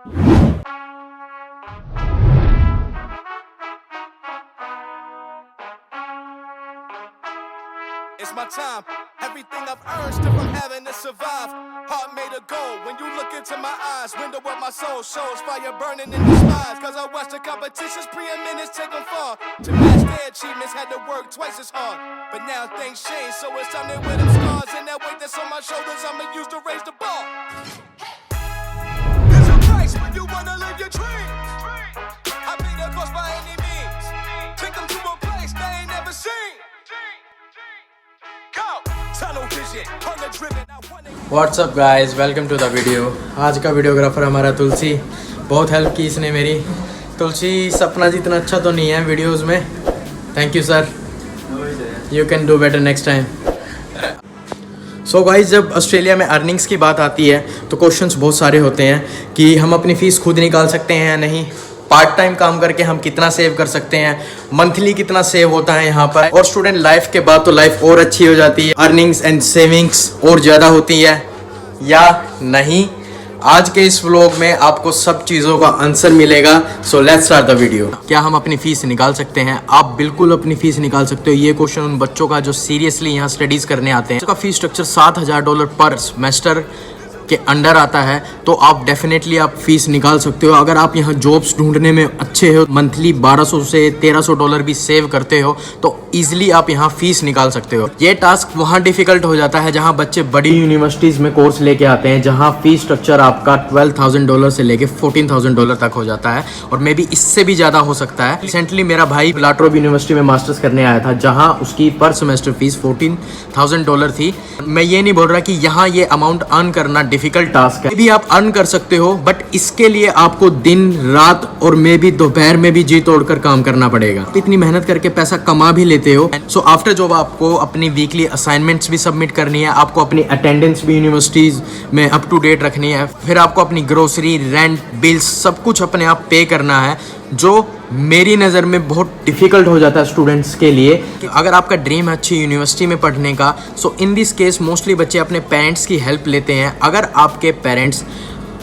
It's my time. Everything I've earned still from having to survive. Heart made of gold when you look into my eyes. Window of my soul shows fire burning in the skies. Cause I watched the competition's preeminence take them far. To match their achievements had to work twice as hard. But now things change, so it's time to wear them scars. And that weight that's on my shoulders I'ma use to raise the bar. There's a price when you wanna live your dreams. I pay the cost by any means. Take them to a place they ain't never seen. What's up guys, welcome to the video. आज का videographer हमारा तुलसी। बहुत help की इसने मेरी। तुलसी सपना जितना अच्छा तो नहीं है वीडियोस में। Thank you sir, you can do better next time. So guys, जब ऑस्ट्रेलिया में अर्निंग्स की बात आती है तो क्वेश्चंस बहुत सारे होते हैं कि हम अपनी फ़ीस खुद निकाल सकते हैं या नहीं, पार्ट टाइम काम करके हम कितना सेव कर सकते हैं, मंथली कितना सेव होता है यहाँ पर, और स्टूडेंट लाइफ के बाद तो लाइफ और अच्छी हो जाती है, अर्निंग्स एंड सेविंग्स और ज़्यादा होती है या नहीं। आज के इस व्लॉग में आपको सब चीज़ों का आंसर मिलेगा। So let's start the video. क्या हम अपनी फ़ीस निकाल सकते हैं? आप बिल्कुल अपनी फ़ीस निकाल सकते हो। ये क्वेश्चन उन बच्चों का जो सीरियसली यहाँ स्टडीज़ करने आते हैं। इसका फ़ीस स्ट्रक्चर $7,000 पर सेमेस्टर के अंडर आता है, तो आप डेफिनेटली आप फीस निकाल सकते हो। अगर आप यहाँ जॉब्स ढूंढने में अच्छे हो, मंथली $1,200 से $1,300 भी सेव करते हो, तो ईजिली आप यहाँ फीस निकाल सकते हो। ये टास्क वहाँ डिफ़िकल्ट हो जाता है जहाँ बच्चे बड़ी यूनिवर्सिटीज़ में कोर्स लेके आते हैं, जहाँ फीस स्ट्रक्चर आपका $12,000 से लेके $14,000 तक हो जाता है, और मे बी इससे भी ज़्यादा हो सकता है। रिसेंटली मेरा भाई La Trobe यूनिवर्सिटी में मास्टर्स करने आया था, जहाँ उसकी पर सेमेस्टर फीस $14,000 थी। मैं ये नहीं बोल रहा कि यहाँ ये अमाउंट अर्न करना डिफिकल्ट टास्क है, भी आप अर्न कर सकते हो, बट इसके लिए आपको दिन रात और मे भी दोपहर में भी जी तोड़कर काम करना पड़ेगा। इतनी मेहनत करके पैसा कमा भी लेते हो। सो आफ्टर जॉब आपको अपनी वीकली असाइनमेंट्स भी सबमिट करनी है, आपको अपनी अटेंडेंस भी यूनिवर्सिटीज में अप टू डेट रखनी है, फिर आपको अपनी ग्रोसरी, रेंट, बिल्स सब कुछ अपने आप पे करना है, जो मेरी नज़र में बहुत डिफ़िकल्ट हो जाता है स्टूडेंट्स के लिए। अगर आपका ड्रीम है अच्छी यूनिवर्सिटी में पढ़ने का, सो इन दिस केस मोस्टली बच्चे अपने पेरेंट्स की हेल्प लेते हैं। अगर आपके पेरेंट्स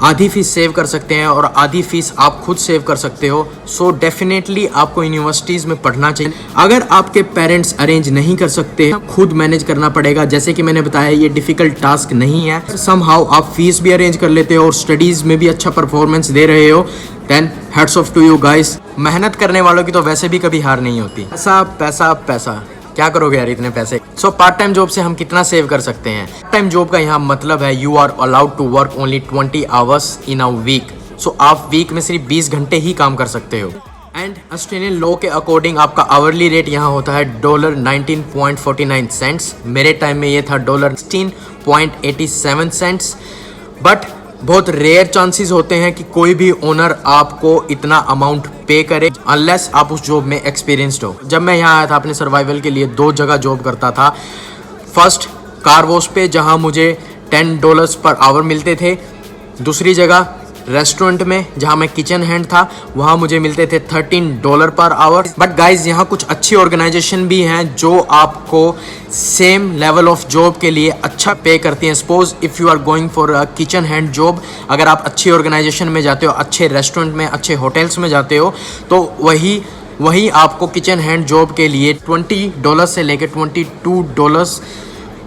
आधी फ़ीस सेव कर सकते हैं और आधी फ़ीस आप खुद सेव कर सकते हो, सो डेफिनेटली आपको यूनिवर्सिटीज़ में पढ़ना चाहिए। अगर आपके पेरेंट्स अरेंज नहीं कर सकते, खुद मैनेज करना पड़ेगा। जैसे कि मैंने बताया, ये डिफ़िकल्ट टास्क नहीं है। समहाउ आप फीस भी अरेंज कर लेते हो और स्टडीज़ में भी अच्छा परफॉर्मेंस दे रहे हो, then hats off to you guys. मेहनत करने वालों की तो वैसे भी कभी हार नहीं होती। पैसा पैसा पैसा, क्या करोगे यार इतने पैसे। सो पार्ट टाइम जॉब से हम कितना सेव कर सकते हैं? पार्ट टाइम जॉब का यहाँ मतलब है you are allowed to work only 20 hours in a week. So आप वीक में सिर्फ 20 घंटे ही काम कर सकते हो। एंड ऑस्ट्रेलियन लॉ के अकॉर्डिंग आपका आवरली रेट यहाँ होता है $19.49। मेरे टाइम में ये था $16.87। बट बहुत रेयर चांसेस होते हैं कि कोई भी ओनर आपको इतना अमाउंट पे करे, अनलेस आप उस जॉब में एक्सपीरियंस्ड हो। जब मैं यहाँ आया था अपने सर्वाइवल के लिए 2 जगह जॉब करता था। फर्स्ट कार वॉश पे, जहाँ मुझे $10 पर आवर मिलते थे। दूसरी जगह रेस्टोरेंट में, जहाँ मैं किचन हैंड था, वहाँ मुझे मिलते थे $13 पर आवर। बट गाइज, यहाँ कुछ अच्छी ऑर्गेनाइजेशन भी हैं जो आपको सेम लेवल ऑफ जॉब के लिए अच्छा पे करती हैं। Suppose if you are going for a kitchen hand job, अगर आप अच्छी ऑर्गेनाइजेशन में जाते हो, अच्छे रेस्टोरेंट में, अच्छे होटल्स में जाते हो, तो वही आपको किचन हैंड जॉब के लिए $20 से लेकर $22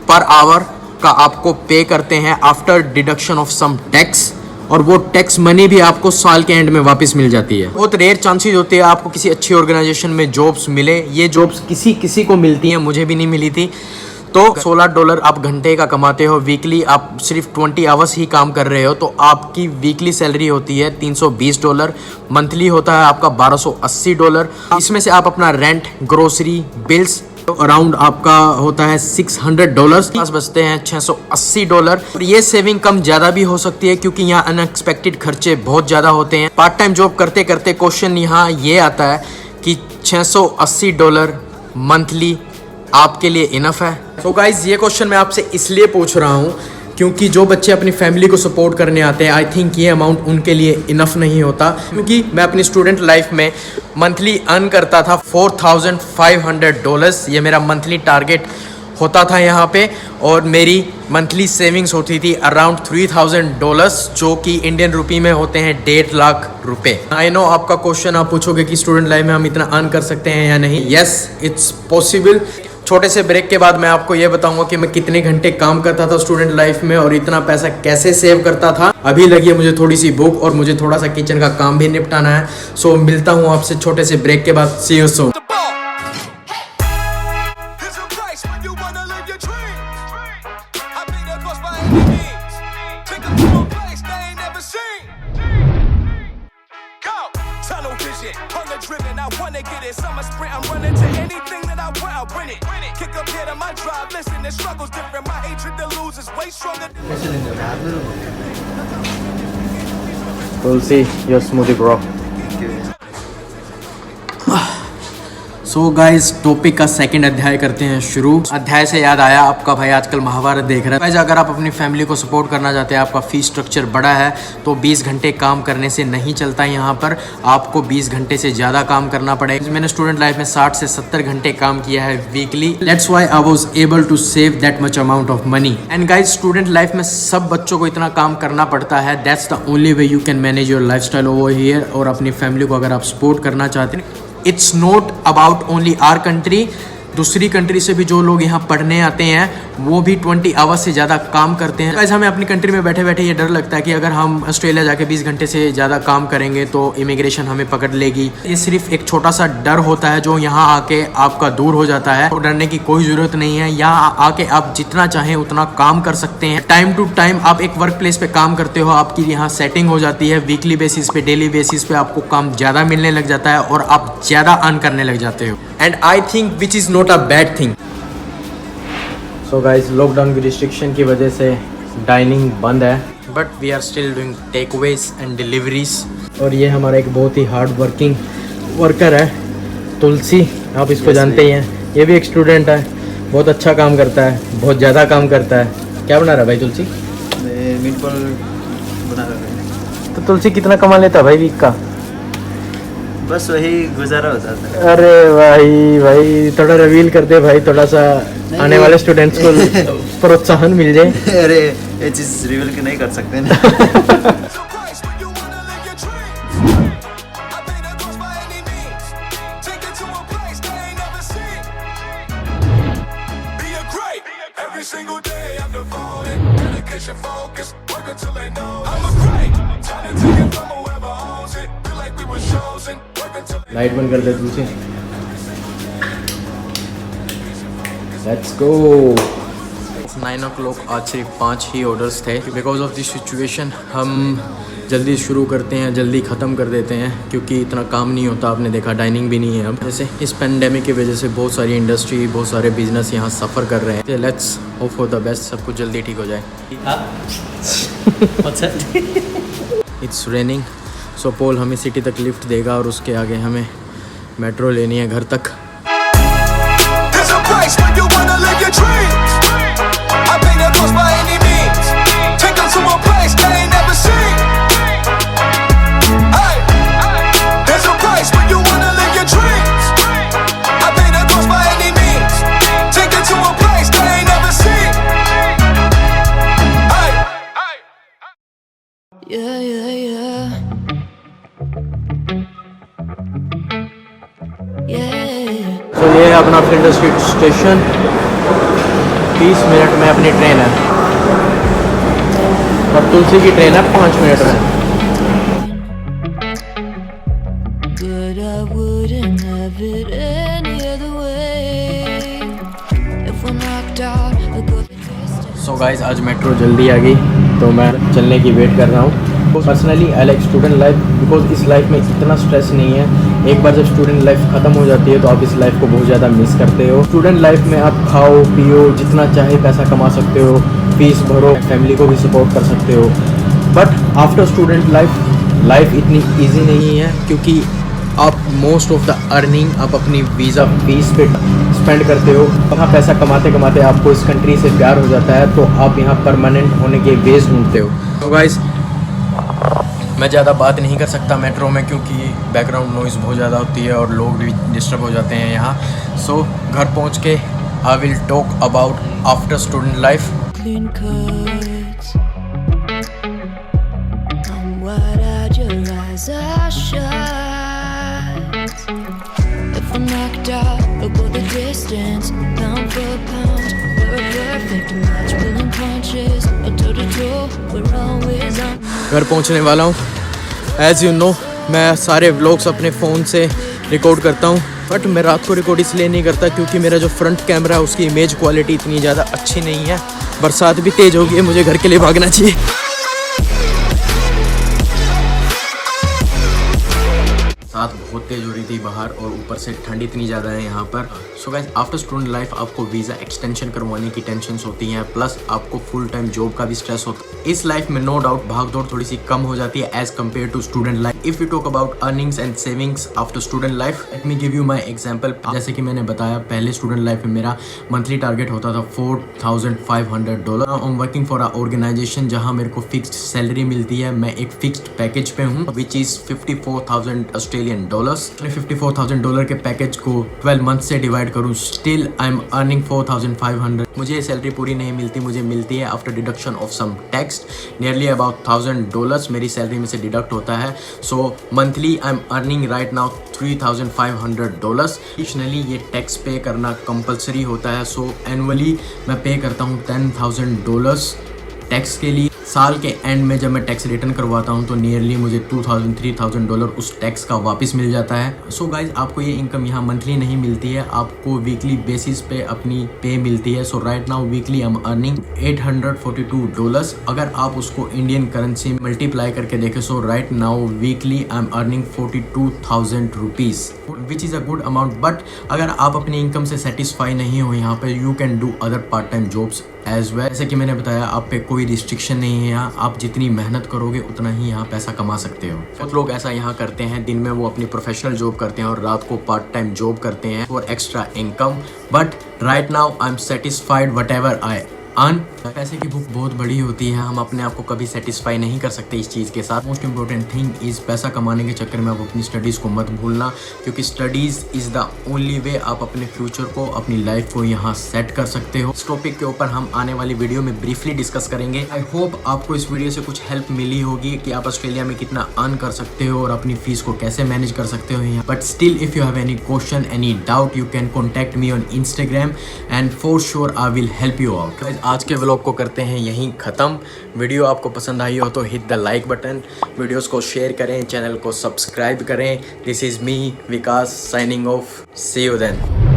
पर आवर का आपको पे करते हैं, after deduction of some tax. और वो टैक्स मनी भी आपको साल के एंड में वापस मिल जाती है। बहुत रेयर चांसेस होते हैं आपको किसी अच्छी ऑर्गेनाइजेशन में जॉब्स मिले। ये जॉब्स किसी को मिलती हैं, मुझे भी नहीं मिली थी। तो $16 आप घंटे का कमाते हो, वीकली आप सिर्फ 20 आवर्स ही काम कर रहे हो, तो आपकी वीकली सैलरी होती है $320। मंथली होता है आपका $1,280। इसमें से आप अपना रेंट, ग्रोसरी, बिल्स अराउंड आपका होता है $600, पास बचते हैं $680। और ये सेविंग कम ज़्यादा भी हो सकती है क्योंकि यहाँ अनएक्सपेक्टेड खर्चे बहुत ज़्यादा होते हैं। पार्ट टाइम जॉब करते करते क्वेश्चन यहाँ ये आता है कि $680 मंथली आपके लिए इनफ है? तो गाइज, ये क्वेश्चन मैं आपसे इसलिए पूछ रहा हूँ क्योंकि जो बच्चे अपनी फैमिली को सपोर्ट करने आते हैं, आई थिंक ये अमाउंट उनके लिए इनफ नहीं होता। क्योंकि मैं अपनी स्टूडेंट लाइफ में मंथली अर्न करता था $4,500। ये मेरा मंथली टारगेट होता था यहाँ पे, और मेरी मंथली सेविंग्स होती थी अराउंड $3000, जो कि इंडियन रुपी में होते हैं 1.5 लाख रुपए। आई नो आपका क्वेश्चन आप पूछोगे कि स्टूडेंट लाइफ में हम इतना अर्न कर सकते हैं या नहीं। Yes, it's possible. छोटे से ब्रेक के बाद मैं आपको ये बताऊंगा कि मैं कितने घंटे काम करता था स्टूडेंट लाइफ में और इतना पैसा कैसे सेव करता था। अभी लगी है मुझे थोड़ी सी भूख और मुझे थोड़ा सा किचन का काम भी निपटाना है। सो मिलता हूँ आपसे छोटे से ब्रेक के बाद। See you soon. There's a price when you wanna live your dream. I made a cost by any means. Take 'em to a place they ain't never seen. Go! Tunnel vision, hunger driven, I wanna get it. Summer sprint, I'm running to anything that I want, I'll win it. Kick up here to my drive, listen, the struggle's different. My hatred to lose is way stronger than Tulsi, your smoothie bro. So guys topic का second अध्याय करते हैं शुरू। अध्याय से याद आया, आपका भाई आजकल महाभारत देख रहा है। गाइज अगर आप अपनी फैमिली को सपोर्ट करना चाहते हैं, आपका फीस स्ट्रक्चर बड़ा है, तो 20 घंटे काम करने से नहीं चलता। यहाँ पर आपको 20 घंटे से ज़्यादा काम करना पड़ेगा। मैंने स्टूडेंट लाइफ में 60 से 70 घंटे काम किया है weekly. That's why I was able to save that much amount of money. And guys student life में सब बच्चों को इतना काम करना पड़ता है। That's the only way you can manage your life style over here. और अपनी फैमिली को अगर आप सपोर्ट करना चाहते हैं, it's not about only our country. दूसरी कंट्री से भी जो लोग यहाँ पढ़ने आते हैं वो भी 20 आवर्स से ज़्यादा काम करते हैं। वैसे हमें अपनी कंट्री में बैठे बैठे ये डर लगता है कि अगर हम ऑस्ट्रेलिया जाके 20 घंटे से ज़्यादा काम करेंगे तो इमिग्रेशन हमें पकड़ लेगी। ये सिर्फ एक छोटा सा डर होता है जो यहाँ आके आपका दूर हो जाता है। तो डरने की कोई ज़रूरत नहीं है। यहाँ आके आप जितना चाहें उतना काम कर सकते हैं। टाइम टू टाइम आप एक वर्क प्लेस पे काम करते हो, आपकी यहाँ सेटिंग हो जाती है। वीकली बेसिस पे, डेली बेसिस पे आपको काम ज़्यादा मिलने लग जाता है और आप ज़्यादा अर्न करने लग जाते हो। And I think which is not a bad thing. So guys lockdown की रिस्ट्रिक्शन की वजह से डाइनिंग बंद है, but we are still doing takeaways and deliveries. और ये हमारा एक बहुत ही हार्ड वर्किंग वर्कर है, तुलसी। आप इसको जानते ही हैं। ये भी एक स्टूडेंट है, बहुत अच्छा काम करता है, बहुत ज़्यादा काम करता है। क्या बना रहा है भाई तुलसी? मीटबॉल बना रहा है। तो तुलसी कितना कमा लेता है भाई वीक का? बस वही गुजारा हो जाता है। अरे भाई थोड़ा रिवील कर दे भाई, थोड़ा सा आने वाले स्टूडेंट्स को प्रोत्साहन मिल जाए। अरे ये चीज़ रिवील नहीं कर सकते ना। There's a price when you wanna live your dream. I paid the cost by any means. Take it to a place they ain't never seen. Be a great. Every single day I'm devoted. Dedication, focus, work until they know I'm a great. Trying to take it from whoever owns it. Feel like we were chosen. Work until light बंद कर दे तुलसी। Let's go. 9 o'clock, आज सिर्फ 5 ही orders थे। Because of this situation हम जल्दी शुरू करते हैं, जल्दी ख़त्म कर देते हैं, क्योंकि इतना काम नहीं होता। आपने देखा डाइनिंग भी नहीं है अब। जैसे इस पेंडेमिक की वजह से बहुत सारी इंडस्ट्री, बहुत सारे बिजनेस यहाँ सफ़र कर रहे हैं। Let's hope for the best, सब कुछ जल्दी ठीक हो जाए। It's raining. सो पोल हमें सिटी तक लिफ्ट देगा और उसके आगे हमें मेट्रो लेनी है घर तक। There's a price when you wanna live your dreams. I pay the cost by any means. Take them to a place they ain't never seen. Hey, there's a price when you wanna live your dreams. I pay the cost by any means. Take it to a place they ain't never seen. Hey, Yeah, yeah, yeah. Yeah. तो ये है अपना Flinder street station. 30 minute में अपनी train है और तुलसी की train है 5 मिनट में। But I wouldn't have it any other way. If we're knocked out, we'll go the distance. So guys आज मेट्रो जल्दी आ गई तो मैं चलने की वेट कर रहा हूँ। Personally I like student life because इस लाइफ में इतना स्ट्रेस नहीं है। एक बार जब स्टूडेंट लाइफ ख़त्म हो जाती है तो आप इस लाइफ को बहुत ज़्यादा मिस करते हो। स्टूडेंट लाइफ में आप खाओ पियो, जितना चाहे पैसा कमा सकते हो, फीस भरो, फैमिली को भी सपोर्ट कर सकते हो। बट आफ्टर स्टूडेंट लाइफ इतनी ईजी नहीं है, क्योंकि आप मोस्ट ऑफ द अर्निंग आप अपनी वीज़ा फीस पे स्पेंड करते हो। वहाँ पैसा कमाते कमाते आपको इस कंट्री से प्यार हो जाता है, तो आप यहाँ परमानेंट होने के वेज ढूंढते हो। तो गाइस मैं ज़्यादा बात नहीं कर सकता मेट्रो में, क्योंकि बैकग्राउंड नॉइज़ बहुत ज़्यादा होती है और लोग भी डिस्टर्ब हो जाते हैं यहाँ। सो घर पहुँच के I will talk about after student life. clean cuts. I'm wide-eyed, your eyes are shut. If I'm knocked out, we'll go the distance, pound for pound. We're a perfect match, pulling punches, toe to toe. We're always on. घर पहुंचने वाला हूँ. As you know, मैं सारे vlogs अपने phone से record करता हूँ, बट मैं रात को रिकॉर्ड इसलिए नहीं करता क्योंकि मेरा जो फ्रंट कैमरा है उसकी इमेज क्वालिटी इतनी ज़्यादा अच्छी नहीं है. बरसात भी तेज़ हो गई है, मुझे घर के लिए भागना चाहिए. रात बहुत तेज़ हो रही थी बाहर और ऊपर से ठंड इतनी ज़्यादा है यहाँ पर. So guys, after student life आपको वीज़ा एक्सटेंशन करवाने की टेंशन्स होती हैं, प्लस आपको फुल टाइम जॉब का भी स्ट्रेस होता है. इस लाइफ में नो डाउट भाग दौड़ थोड़ी सी कम हो जाती है as compare to student life. If you talk about earnings and savings after student life, let me give you my example. जैसे कि मैंने बताया, पहले स्टूडेंट लाइफ में मेरा मंथली टारगेट होता था $4,500. I am working for a organization जहाँ मेरे को फिक्स्ड सैलरी मिलती है. मैं एक फिक्स्ड पैकेज पे हूँ विच इज़ $54,000. $54,000 के पैकेज को 12 मंथ से डिवाइड करूँ, स्टिल आई एम अर्निंग 4,500. मुझे ये सैलरी पूरी नहीं मिलती, मुझे मिलती है after deduction of some tax. Nearly about $1,000 मेरी सैलरी में से डिडक्ट होता है. So monthly I am earning right now $3,500. Additionally ये टैक्स पे करना कंपलसरी होता है. सो एनुअली मैं पे करता हूँ $10,000 टैक्स के लिए. साल के एंड में जब मैं टैक्स रिटर्न करवाता हूँ तो नियरली मुझे $2,000-3,000 उस टैक्स का वापस मिल जाता है. सो गाइज, आपको ये इनकम यहाँ मंथली नहीं मिलती है, आपको वीकली बेसिस पे अपनी पे मिलती है. So right now weekly I am earning $842. अगर आप उसको इंडियन करेंसी मल्टीप्लाई करके देखें, so right now weekly I am earning 42,000 rupees, which is a good amount. But अगर आप अपनी इनकम से सेटिस्फाई नहीं हो यहाँ पे, you can do other part time jobs as well. जैसे कि मैंने बताया, आप पे कोई रिस्ट्रिक्शन नहीं है यहाँ. आप जितनी मेहनत करोगे उतना ही यहाँ पैसा कमा सकते हो. बहुत लोग ऐसा यहाँ करते हैं, दिन में वो अपनी प्रोफेशनल जॉब करते हैं और रात को पार्ट टाइम जॉब करते हैं for extra income. But right now I am satisfied what ever I earn. पैसे की भूख बहुत बड़ी होती है, हम अपने आप को कभी सेटिस्फाई नहीं कर सकते इस चीज़ के साथ. मोस्ट इंपॉर्टेंट थिंग इज़ पैसा कमाने के चक्कर में आप अपनी स्टडीज़ को मत भूलना, क्योंकि स्टडीज़ इज़ द ओनली वे आप अपने फ्यूचर को, अपनी लाइफ को यहाँ सेट कर सकते हो. इस टॉपिक के ऊपर हम आने वाली वीडियो में ब्रीफली डिस्कस करेंगे. आई होप आपको इस वीडियो से कुछ हेल्प मिली होगी कि आप ऑस्ट्रेलिया में कितना अर्न कर सकते हो और अपनी फीस को कैसे मैनेज कर सकते हो यहाँ. But still if you have any question, any doubt, you can contact me on Instagram and for sure I will help you out. आज के व्लॉग को करते हैं यहीं ख़त्म. वीडियो आपको पसंद आई हो तो hit the like button, videos को शेयर करें, चैनल को सब्सक्राइब करें. This is me Vikas signing off. See you then.